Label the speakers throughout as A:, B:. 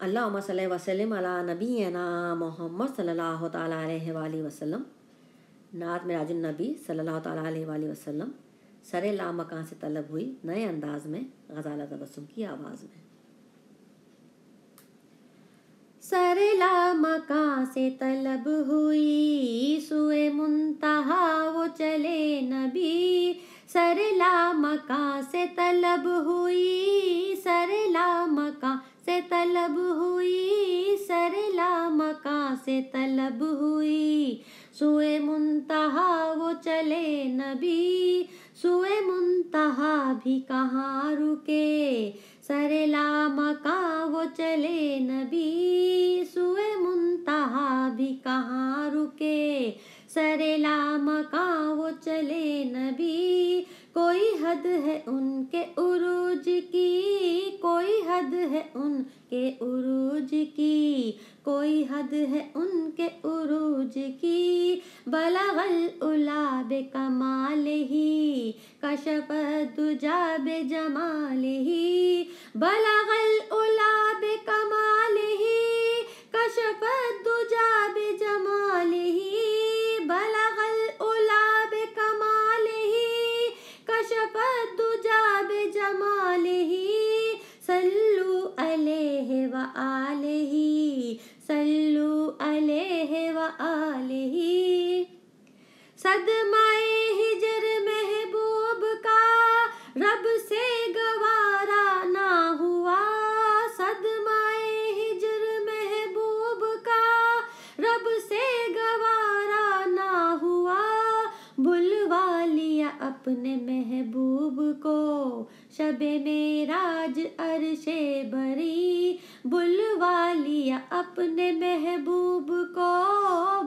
A: अल्लाहुम्मा सल्लि व सल्लिम अला नबीना मोहम्मद सल्लल्लाहु तआला अलैहि वसल्लम। नात में राजुन नबी सल्लल्लाहु तआला अलैहि वसल्लम सरे लामकान से तलब हुई नए अंदाज में गज़ाला तबस्सुम की आवाज़ में। सरे लामकान से तलब हुई सुए मुंतहा वो चले नबी। सरे लामकान से तलब हुई, सरे लामकान से तलब हुई, सरे लामकान से तलब हुई। सुए मुंतहा वो चले नबी, सुए मुंतहा भी कहाँ रुके। सरे लामकान वो चले नबी, सुए मुंतहा भी कहाँ रुके। सरे लामकान वो चले नबी, कोई हद है उनके उरूज की, कोई हद है उनके उरूज की, कोई हद है उनके उरूज की। बलगल उला बे कमाल ही, कशफ दुजा बे जमाल ही। बलगल उला बे कमाल ही, कशफ दुजा बे जमाल ही। बलगल उला बे कमाल ही, कशफ दुजा बे जमाल ही। सल्लु अलैहि व आलिही, सल्लु अलैहि व आलिही। सदमाए हिजर महबूब का रब से गवारा ना हुआ। सदमाए हिजर महबूब का रब से गवारा ना हुआ। बुलवा लिया अपने महबूब को शबे मेराज अर्शे बरी। बुलवा लिया अपने महबूब को,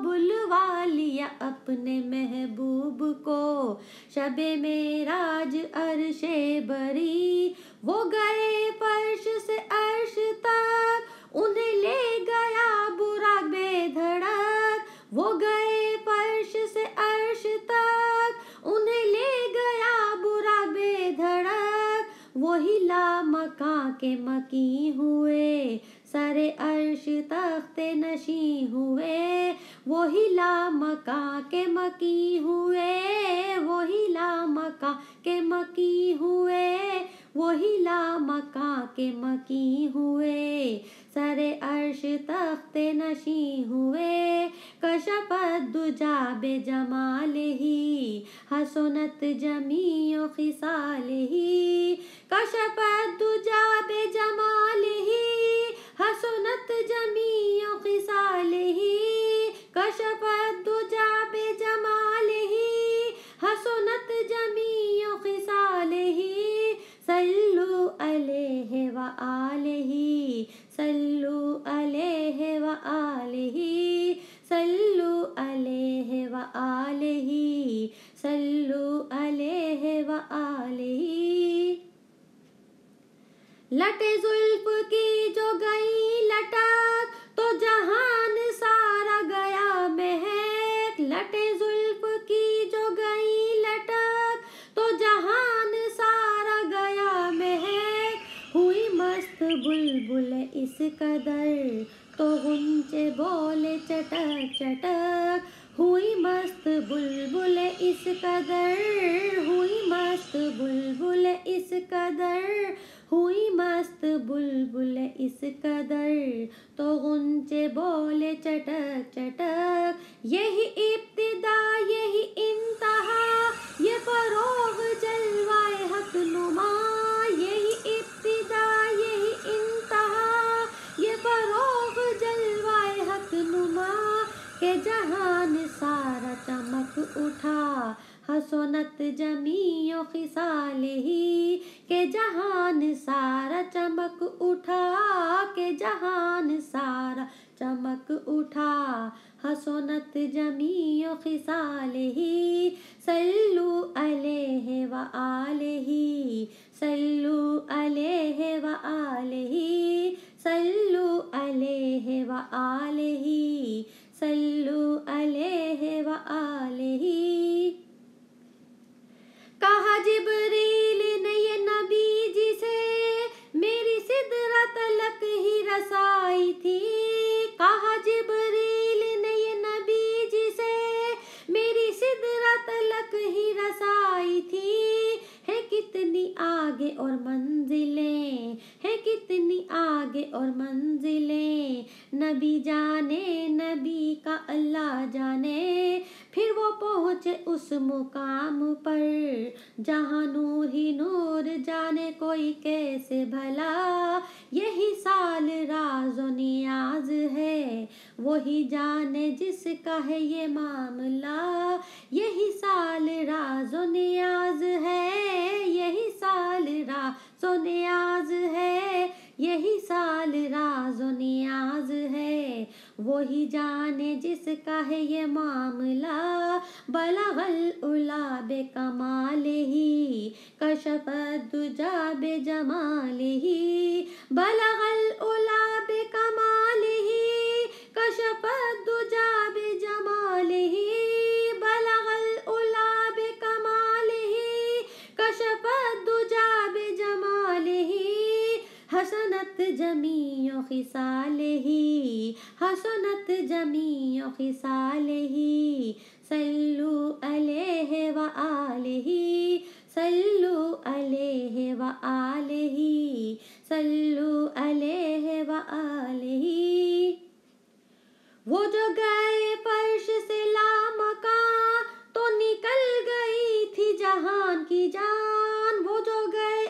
A: बुलवा लिया अपने महबूब को शबे मेराज अर्शे बरी। वो गए फर्श से अर्श तक, उन्हें ले गया बुराक बेधड़क। वो गए फर्श से अर्श तक, उन्हें ले गया बुराक बेधड़क। वही लामकान के मकी हुए, सरे अर्श तख्ते नशी हुए। वही लामकान के मकी हुए, वही लामकान के मकी हुए, वही लामकान के मकी हुए। सरे अर्श तख्ते नशी हुए। कशफत दुजा बे जमालिही, हसनत जमीओ खिसालिही। कशफत दुजा बे जमालिही, हसनत जमीओ खिसालिही। कशफत दुजा बे जमालिही, हसनत जमीओ खिसालिही। सल्लु अलैहि व आलिही, सल्लु अलैहि व आलिही, सल्लु अलैहि व आलिही, सल्लु अलैहि व आलिही। लटे जुल्फ की जो गई लटक, तो जहान सारा गया महक। लटे जुल्फ की जो गई लटक, तो जहान सारा गया महक। हुई मस्त बुलबुल इस कदर, तो गुंचे बोले चटक चटक। हुई मस्त बुलबुल इस कदर, हुई मस्त बुलबुल इस कदर, हुई मस्त बुलबुल इस कदर, तो गुंचे बोले चटक चटक। यही इब्तिदा यही इंतहा, ये फरोग जलवाए हक नुमा। यही इब्तिदा यही इंतहा, ये फरोग जलवाए हक नुमा। के जहान सारा चमक उठा, हसनत जमीओ खिसालिही। के जहान सारा चमक उठा, के जहान सारा चमक उठा, हसनत जमीओ खिसालिही। सल्लु अलैहि व आलिही, सल्लु अलैहि व आलिही, सल्लु अलैहि व आलिही, सल्लु अलैहि व आलिही। कहा जिब्रील ने ये नबी जी से, मेरी सिदरत तलक ही रसाई। आगे और मंजिलें हैं, कितनी आगे और मंजिलें। नबी जाने नबी का अल्लाह जाने, फिर वो पहुँचे उस मुकाम पर जहाँ नूर ही नूर, जाने कोई कैसे भला। यही साल राज़ो नियाज है, वही जाने जिसका है ये मामला। यही साल राज़ो नियाज है, यही साल राज़ो नियाज है, यही साल राज़ो नियाज है, वही जाने जिसका है ये मामला। बलगल उला बेकमालिही, कशफत दुजा बेजमालिही। बलगल उला बेकमालिही, कशफत दुजा बेजमालिही। बलगल उला बेकमालिही, कशफत दुजा बेजमालिही। हसनत जमीओ खिसालिही, हसनत जमीओ खिसालिही। सल्लु अलैहि व आलिही, सल्लु अलैहि व आलिही, सल्लु अलैहि व आलिही। वो जो गए फर्श से लामकां, तो निकल गई थी जहान की जान। वो जो गए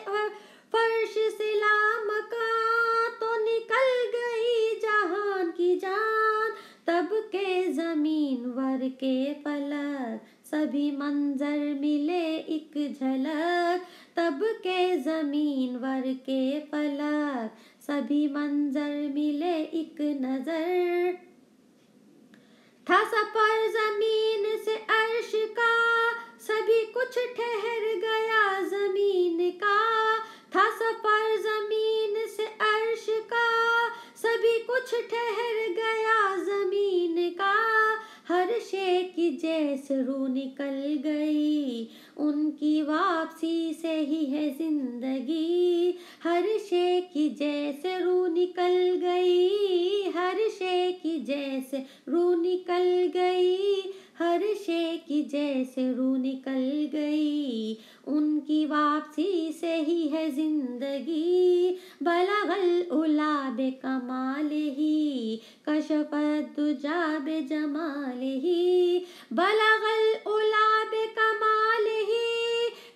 A: फर्श से लामकां, तो निकल गई जहान की जान। तब के जमीन वर के फलक, सभी मंजर मिले एक झलक। तब के जमीन वर के फलक, सभी मंजर मिले एक नजर। था सफर जमीन से अर्श का, सभी कुछ ठहर गया जमीन का। था सफर जमीन से अर्श का, सभी कुछ ठहर गया जमीन का। हर शे की जैसे रूह निकल गई, उनकी वापसी से ही है जिंदगी। हर शे की जैसे रूह निकल गई, हर शे की जैसे रूह निकल गई, हर शे की जैसे रूह निकल गई, उनकी वापसी से ही है जिंदगी। बलगल उला बेकमालिही, कशफत दुजा बेजमालिही। बलगल उला बेकमालिही,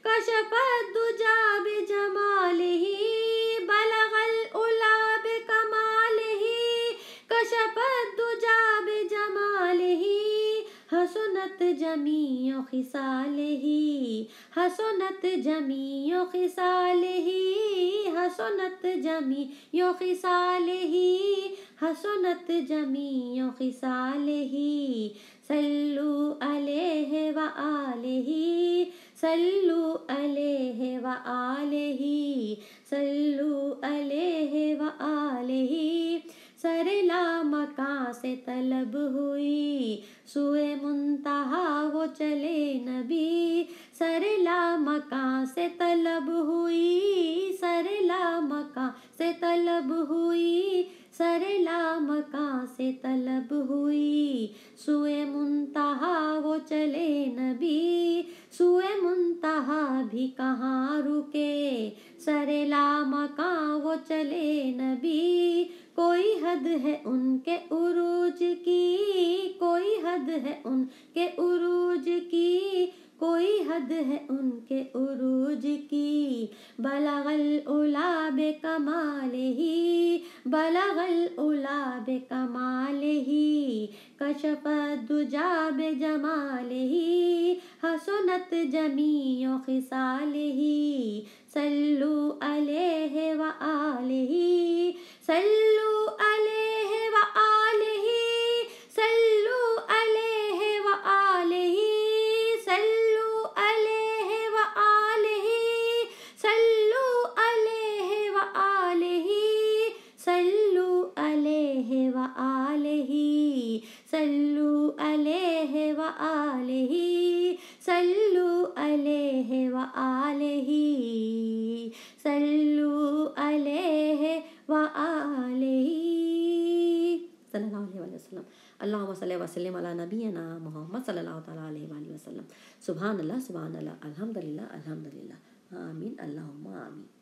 A: कशफत दुजा बेजमालिही। बलगल उला बेकमालिही, कशफत दुजा बेजमालिही। हसनत जमीओ खिसालिही, हसनत जमीओ खिसालिही, हसनत जमीओ खिसालिही, हसनत जमीओ खिसालिही। सल्लु अलैहि व आलिही, सल्लु अलैहि व आलिही, सल्लु अलैहि व आलिही। सरे लामकां से तलब हुई, सुए मुंतहा वो चले नबी। सरे लामकां से तलब हुई, सरे लामकां से तलब हुई, सरे लामकां से तलब हुई। सुए मुंतहा वो चले नबी, सुए मुंतहा भी कहाँ रुके, सरे लामकां वो चले नबी। कोई हद है उनके उरूज की, कोई हद है उनके उरूज की, कोई हद है उनके उरूज की। बलगल उला बेकमालिही, बलगल उला बेकमालिही, कशफत दुजा बेजमालिही। हसनत जमीओ खिसालिही, सल्लु अलैहि व आलिही, सल्लु अलैहि व आलिही, सल्लु अलैहि व आलिही, सल्लु अलैहि व आलिही, सल्लु अलैहि व आलिही, सल्लु अलैहि व आलिही, सल्लु अलैहि व आलिही, सल्लु अलैहि व आलिही, सल्लु अलैहि व आलिही सल्लल्लाहु अलैहि वसल्लम। अल्लाहुम्मा सल्लि व सल्लिम अला नबियना मुहम्मद सल्लल्लाहु तआला अलैहि वसल्लम। सुभान अल्लाह, सुभान अल्लाह, अल्हम्दुलिल्लाह, अल्हम्दुलिल्लाह। आमीन अल्लाहुम्मा आमीन।